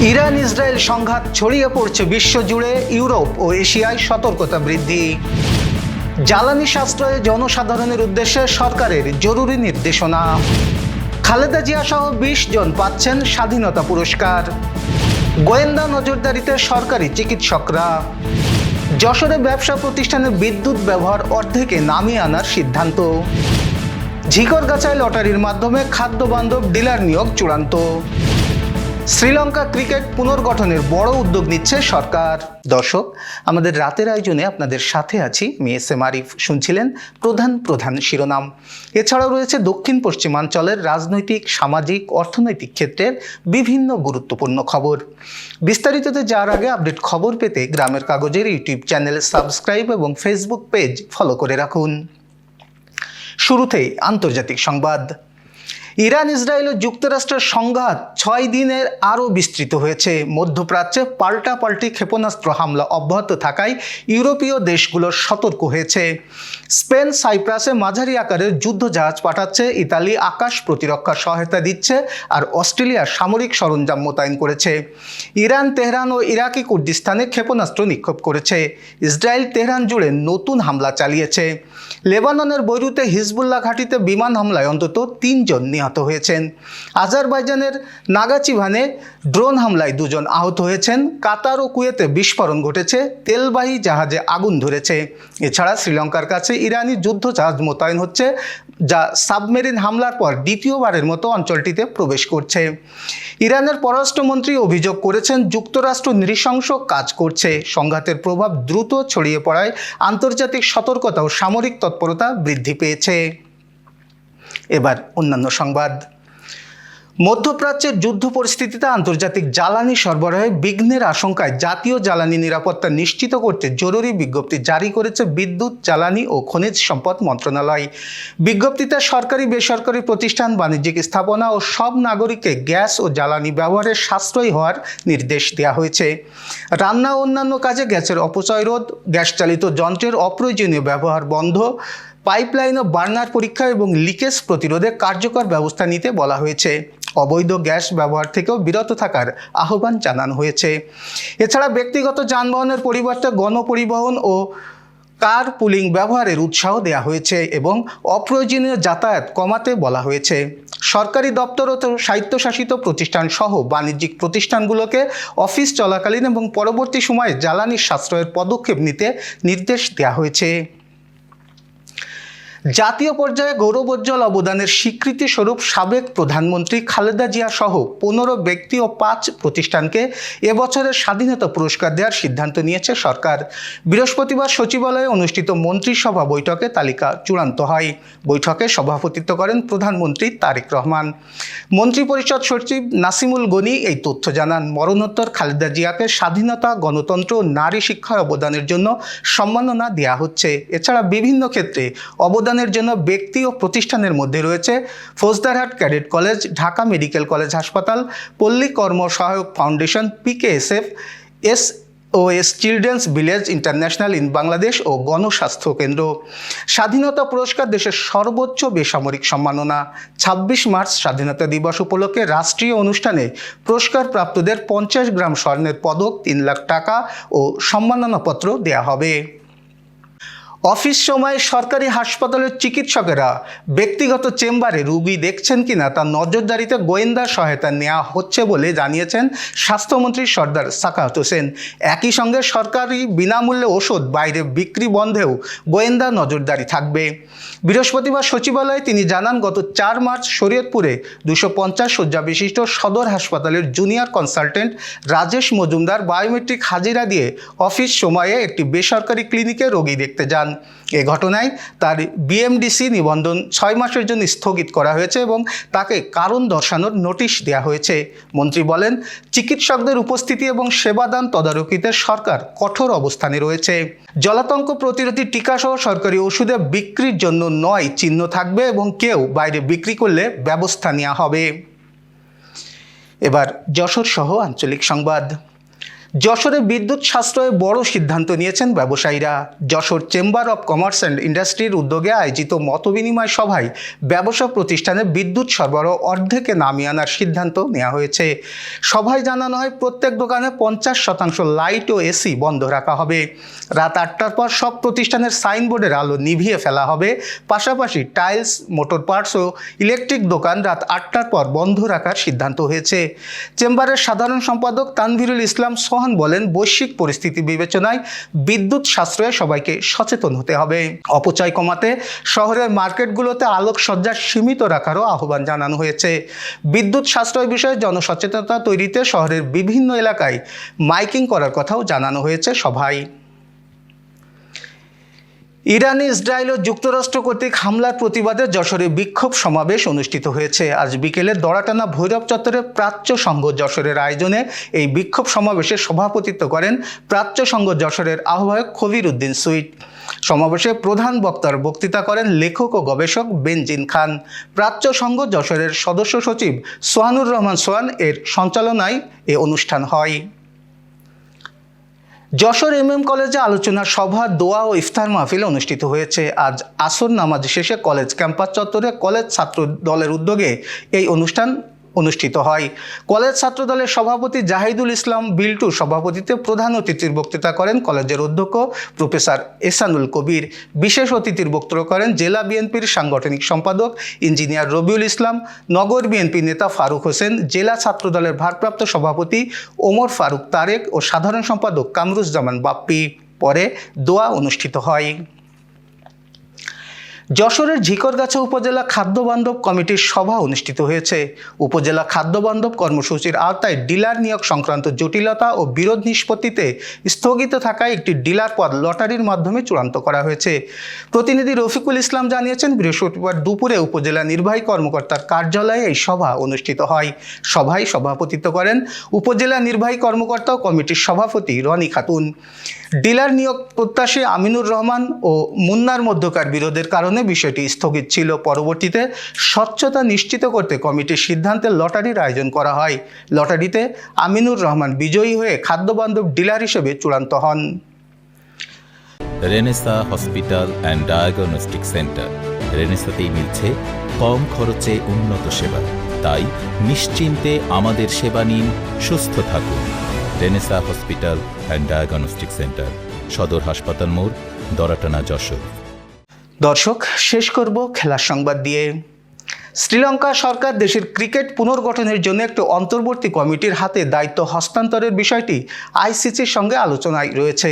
Iran Israel সংঘাত ছড়িয়ে পড়ছে বিশ্বজুড়ে, ইউরোপ ও এশিয়ায় সতর্কতা বৃদ্ধি। জ্বালানি সাশ্রয়ে জনসাধারণের উদ্দেশ্যে সরকারের জরুরি নির্দেশনা। খালেদা জিয়া সহ ২০ জন পাচ্ছেন স্বাধীনতা পুরস্কার। গোয়েন্দা নজরদারিতে সরকারি চিকিৎসকরা। যশোরে ব্যবসা প্রতিষ্ঠানে বিদ্যুৎ ব্যবহার অর্ধেকে নামিয়ে আনার সিদ্ধান্ত। ঝিকরগাছায় লটারির মাধ্যমে খাদ্যবান্ধব ডিলার নিয়োগ চূড়ান্ত। শ্রীলঙ্কা ক্রিকেট পুনর্গঠনের বড় উদ্যোগ নিচ্ছে সরকার। দর্শক, আমাদের রাতের আয়োজনে আপনাদের সাথে আছি এস.এম. আরিফ। শুনছিলেন প্রধান শিরোনাম। এছাড়াও রয়েছে দক্ষিণ পশ্চিমাঞ্চলের রাজনৈতিক, সামাজিক, অর্থনৈতিক ক্ষেত্রের বিভিন্ন গুরুত্বপূর্ণ খবর। বিস্তারিততে যাওয়ার আগে আপডেট খবর পেতে গ্রামের কাগজের ইউটিউব চ্যানেল সাবস্ক্রাইব এবং ফেসবুক পেজ ফলো করে রাখুন। শুরুতেই আন্তর্জাতিক সংবাদ। ইরান ইসরায়েল ও যুক্তরাষ্ট্রের সংঘাত ৬ দিনের আরও বিস্তৃত হয়েছে। মধ্যপ্রাচ্যে পাল্টাপাল্টি ক্ষেপণাস্ত্র হামলা অব্যাহত থাকায় ইউরোপীয় দেশগুলো সতর্ক হয়েছে। স্পেন সাইপ্রাসে মাঝারি আকারের যুদ্ধজাহাজ পাঠাচ্ছে, ইতালি আকাশ প্রতিরক্ষা সহায়তা দিচ্ছে, আর অস্ট্রেলিয়া সামরিক সরঞ্জাম মোতায়েন করেছে। ইরান তেহরান ও ইরাকি কুর্দিস্তানে ক্ষেপণাস্ত্র নিক্ষেপ করেছে। ইসরায়েল তেহরান জুড়ে নতুন হামলা চালিয়েছে। লেবাননের বৈরুতে হিজবুল্লাহ ঘাঁটিতে বিমান হামলায় অন্তত ৩ জন নিহত হয়েছেন। আজারবাইজানের নাগাচিভানে ড্রোন হামলায় 2 জন আহত হয়েছেন। কাতার ও কুয়েতে বিস্ফোরণ ঘটেছে, তেলবাহী জাহাজে আগুন ধরেছে। এছাড়া শ্রীলঙ্কার কাছে ইরানি যুদ্ধজাহাজ মোতায়েন হচ্ছে, যা সাবমেরিন হামলার পর দ্বিতীয়বারের মতো অঞ্চলটিতে প্রবেশ করছে। ইরানের পররাষ্ট্রমন্ত্রী অভিযোগ করেছেন যুক্তরাষ্ট্র নৃশংস কাজ করছে। সংঘাতের প্রভাব দ্রুত ছড়িয়ে পড়ায় আন্তর্জাতিক সতর্কতা ও সামরিক তৎপরতা বৃদ্ধি পেয়েছে। এবার অন্যান্য সংবাদ। মধ্যপ্রাচ্যের যুদ্ধ পরিস্থিতিতে আন্তর্জাতিক জ্বালানি সরবরাহে বিঘ্নের আশঙ্কায় জাতীয় জ্বালানি নিরাপত্তা নিশ্চিত করতে জরুরি বিজ্ঞপ্তি জারি করেছে বিদ্যুৎ, জ্বালানি ও খনিজ সম্পদ মন্ত্রণালয়। বিজ্ঞপ্তিতে সরকারি, বেসরকারি প্রতিষ্ঠান, বাণিজ্যিক স্থাপনা ও সব নাগরিককে গ্যাস ও জ্বালানি ব্যবহারে সাশ্রয়ী হওয়ার নির্দেশ দেওয়া হয়েছে। রান্না ও অন্যান্য কাজে গ্যাসের অপচয় রোধ, গ্যাস চালিত যন্ত্রের অপ্রয়োজনীয় ব্যবহার বন্ধ, পাইপলাইন ও বার্নার পরীক্ষা এবং লিকেজ প্রতিরোধে কার্যকর ব্যবস্থা নিতে বলা হয়েছে। অবৈধ গ্যাস ব্যবহার থেকেও বিরত থাকার আহ্বান জানানো হয়েছে। এছাড়া ব্যক্তিগত যানবাহনের পরিবর্তে গণপরিবহন ও কার পুলিং ব্যবহারের উৎসাহ দেওয়া হয়েছে এবং অপ্রয়োজনীয় যাতায়াত কমাতে বলা হয়েছে। সরকারি দপ্তর ও স্বায়ত্তশাসিত প্রতিষ্ঠান সহ বাণিজ্যিক প্রতিষ্ঠানগুলোকে অফিস চলাকালীন এবং পরবর্তী সময়ে জ্বালানি সাশ্রয়ের পদক্ষেপ নিতে নির্দেশ দেওয়া হয়েছে। জাতীয় পর্যায়ে গৌরবোজ্জ্বল অবদানের স্বীকৃতি স্বরূপ সাবেক প্রধানমন্ত্রী খালেদা জিয়া সহ 15 ব্যক্তি ও 5 প্রতিষ্ঠানকে এবছরের স্বাধীনতা পুরস্কার দেওয়ার সিদ্ধান্ত নিয়েছে সরকার। বৃহস্পতিবার সচিবালয়ে অনুষ্ঠিত মন্ত্রিসভা বৈঠকে তালিকা চূড়ান্ত হয়। বৈঠকে সভাপতিত্ব করেন প্রধানমন্ত্রী তারেক রহমান। মন্ত্রিপরিষদ সচিব নাসিমুল গনি এই তথ্য জানান। মরণোত্তর খালেদা জিয়াকে স্বাধীনতা, গণতন্ত্র ও নারী শিক্ষার অবদানের জন্য সম্মাননা দেওয়া হচ্ছে। এছাড়া বিভিন্ন ক্ষেত্রে অবদানের জন্য ব্যক্তি ও প্রতিষ্ঠানের মধ্যে রয়েছে Fauzdarhat Cadet College, Dhaka Medical College হাসপাতাল, Palli Karma Sahayak Foundation, PKSF, SOS Children's Village International in Bangladesh ও গণস্বাস্থ্য কেন্দ্র। স্বাধীনতা পুরস্কার দেশের সর্বোচ্চ বেসামরিক সম্মাননা। 26 মার্চ স্বাধীনতা দিবস উপলক্ষে রাষ্ট্রীয় অনুষ্ঠানে পুরস্কার প্রাপ্তদের 50 গ্রাম স্বর্ণের পদক, 3 লাখ টাকা ও সম্মাননাপত্র দেওয়া হবে। অফিস সময়ে সরকারি হাসপাতালের চিকিৎসকেরা ব্যক্তিগত চেম্বারে রোগী দেখছেন কিনা তা নজরদারিতে গোয়েন্দা সহায়তা নেওয়া হচ্ছে বলে জানিয়েছেন স্বাস্থ্যমন্ত্রী সর্দার সাখাওয়াত হোসেন। একই সঙ্গে সরকারি বিনামূল্যে ওষুধ বাইরে বিক্রি বন্ধেও গোয়েন্দা নজরদারি থাকবে। বৃহস্পতিবার সচিবালয়ে তিনি জানান, গত 4 মার্চ শরীয়তপুরে 250 শয্যা বিশিষ্ট সদর হাসপাতালের junior consultant Rajesh Majumdar biometric হাজিরা দিয়ে অফিস সময়ে একটি বেসরকারি ক্লিনিকে রোগী দেখতে যান। এ ঘটনায় তার BMDC নিবন্ধন 6 মাসের জন্য স্থগিত করা হয়েছে এবং তাকে কারণ দর্শানোর নোটিশ দেওয়া হয়েছে। মন্ত্রী বলেন, চিকিৎসকদের উপস্থিতি এবং সেবাদান তদারকিতে সরকার কঠোর অবস্থানে রয়েছে। জলাতঙ্ক প্রতিরোধী টিকাসহ সরকারি ওষুধে বিক্রির জন্য নয় চিহ্ন থাকবে এবং কেউ বাইরে বিক্রি করলে ব্যবস্থা নেওয়া হবে। এবার যশোর সহ আঞ্চলিক সংবাদ। যশোরে বিদ্যুৎ সাশ্রয়ে বড় সিদ্ধান্ত নিয়েছেন ব্যবসায়ীরা। Jessore chamber of commerce and ইন্ডাস্ট্রির উদ্যোগে আয়োজিত মতবিনিময় সভায় ব্যবসা প্রতিষ্ঠানে বিদ্যুৎ সরবরাহ অর্ধেকে নামিয়ে আনার সিদ্ধান্ত নেওয়া হয়েছে। সভায় জানানো হয় প্রত্যেক দোকানে 50% লাইট ও এসি বন্ধ রাখা হবে। রাত 8টার পর সব প্রতিষ্ঠানের সাইনবোর্ডের আলো নিভিয়ে ফেলা হবে। পাশাপাশি টাইলস, মোটর পার্টস ও ইলেকট্রিক দোকান রাত 8টার পর বন্ধ রাখার সিদ্ধান্ত হয়েছে। চেম্বারের সাধারণ সম্পাদক তানভীরুল ইসলাম সোহান বলেন, বৈশ্বিক পরিস্থিতি বিবেচনায় বিদ্যুৎ সাশ্রয়ে সবাইকে সচেতন হতে হবে। অপচয় কমাতে শহরের মার্কেটগুলোতে আলোকসজ্জা সীমিত রাখারও আহ্বান জানানো হয়েছে। বিদ্যুৎ সাশ্রয় বিষয়ে জনসচেতনতা তৈরিতে শহরের বিভিন্ন এলাকায় মাইকিং করার কথাও জানানো হয়েছে সভায়। ইরানে ইসরায়েল ও যুক্তরাষ্ট্র কর্তৃক হামলার প্রতিবাদে যশোরে বিক্ষোভ সমাবেশ অনুষ্ঠিত হয়েছে। আজ বিকেলে দড়াটানা ভৈরব চত্বরে প্রাচ্য সংঘ যশোরের আয়োজনে এই বিক্ষোভ সমাবেশে সভাপতিত্ব করেন প্রাচ্য সংঘ যশোরের আহ্বায়ক খবির উদ্দিন সুইট। সমাবেশে প্রধান বক্তার বক্তৃতা করেন লেখক ও গবেষক বেনজিন খান। প্রাচ্য সংঘ যশোরের সদস্য সচিব সোহানুর রহমান সোহান এর সঞ্চালনায় এ অনুষ্ঠান হয়। যশোর MM কলেজে আলোচনা সভা, দোয়া ও ইফতার মাহফিল অনুষ্ঠিত হয়েছে। আজ আসর নামাজ শেষে কলেজ ক্যাম্পাস চত্বরে কলেজ ছাত্র দলের উদ্যোগে এই অনুষ্ঠান অনুষ্ঠিত হয়। কলেজ ছাত্র দলের সভাপতি জাহিদুল ইসলাম বিল্টুর সভাপতিত্বে প্রধান অতিথির বক্তৃতা করেন কলেজের অধ্যক্ষ প্রফেসর এহসানুল কবির। বিশেষ অতিথির বক্তব্য করেন জেলা বিএনপির সাংগঠনিক সম্পাদক ইঞ্জিনিয়ার রবিউল ইসলাম, নগর বিএনপি নেতা ফারুক হোসেন, জেলা ছাত্র দলের ভারপ্রাপ্ত সভাপতি ওমর ফারুক তারেক ও সাধারণ সম্পাদক কামরুজ্জামান বাপ্পি। পরে দোয়া অনুষ্ঠিত হয়। যশোরের ঝিকরগাছা উপজেলা খাদ্য বান্ধব কমিটির সভা অনুষ্ঠিত হয়েছে। উপজেলা খাদ্য বান্ধব কর্মসূচির আওতায় ডিলার নিয়োগ সংক্রান্ত জটিলতা ও বিরোধ নিষ্পত্তিতে স্থগিত থাকায় একটি ডিলার পদ লটারির মাধ্যমে চূড়ান্ত করা হয়েছে। প্রতিনিধি রফিকুল ইসলাম জানিয়েছেন, বৃহস্পতিবার দুপুরে উপজেলা নির্বাহী কর্মকর্তার কার্যালয়ে এই সভা অনুষ্ঠিত হয়। সভায় সভাপতিত্ব করেন উপজেলা নির্বাহী কর্মকর্তা ও কমিটির সভাপতি রনি খাতুন। ডিলার নিয়োগ প্রত্যাশী আমিনুর রহমান ও মুন্নার মধ্যকার বিরোধের কারণে বিষয়টি স্থগিত ছিল। পরবর্তীতে স্বচ্ছতা নিশ্চিত করতে কমিটির সিদ্ধান্তে লটারির আয়োজন করা হয়। লটারিতে আমিনুর রহমান বিজয়ী হয়ে খাদ্যবান্ধব ডিলার হিসেবে চূড়ান্ত হন। Renaissance Hospital and Diagnostic Centre. রেনেসাতেই মিলছে কম খরচে উন্নত সেবা, তাই নিশ্চিন্তে আমাদের সেবা নিন, সুস্থ থাকুন। Renaissance Hospital and Diagnostic centre, সদর হাসপাতাল মোড়, দড়াটানা, যশোর। দর্শক, শেষ করব খেলার সংবাদ দিয়ে। শ্রীলঙ্কা সরকার দেশের ক্রিকেট পুনর্গঠনের জন্য একটি অন্তর্বর্তী কমিটির হাতে দায়িত্ব হস্তান্তরের বিষয়টি ICCর সঙ্গে আলোচনায় রয়েছে।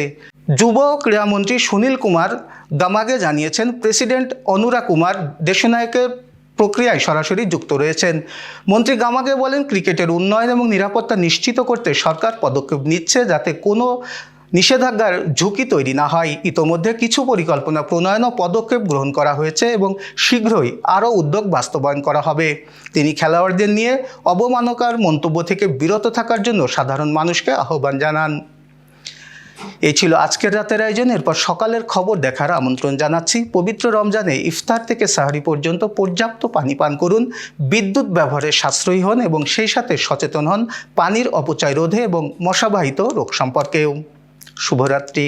যুব ক্রীড়ামন্ত্রী সুনীল কুমার গামাগে জানিয়েছেন, প্রেসিডেন্ট অনুরা কুমার দেশনায়কের প্রক্রিয়ায় সরাসরি যুক্ত রয়েছেন। মন্ত্রী গামাগে বলেন, ক্রিকেটের উন্নয়ন এবং নিরাপত্তা নিশ্চিত করতে সরকার পদক্ষেপ নিচ্ছে যাতে কোনো নিষেধাজ্ঞার ঝুঁকি তৈরি না হয়। ইতোমধ্যে কিছু পরিকল্পনা প্রণয়ন ও পদক্ষেপ গ্রহণ করা হয়েছে এবং শীঘ্রই আরও উদ্যোগ বাস্তবায়ন করা হবে। তিনি খেলোয়াড়দের নিয়ে অবমাননাকর মন্তব্য থেকে বিরত থাকার জন্য সাধারণ মানুষকে আহ্বান জানান। এই ছিল আজকের রাতের আয়োজন। এরপর সকালের খবর দেখার আমন্ত্রণ জানাচ্ছি। পবিত্র রমজানে ইফতার থেকে সাহরি পর্যন্ত পর্যাপ্ত পানি পান করুন, বিদ্যুৎ ব্যবহারে সাশ্রয়ী হন এবং সেই সাথে সচেতন হন পানির অপচয় রোধে এবং মশাবাহিত রোগ সম্পর্কেও। শুভরাত্রি।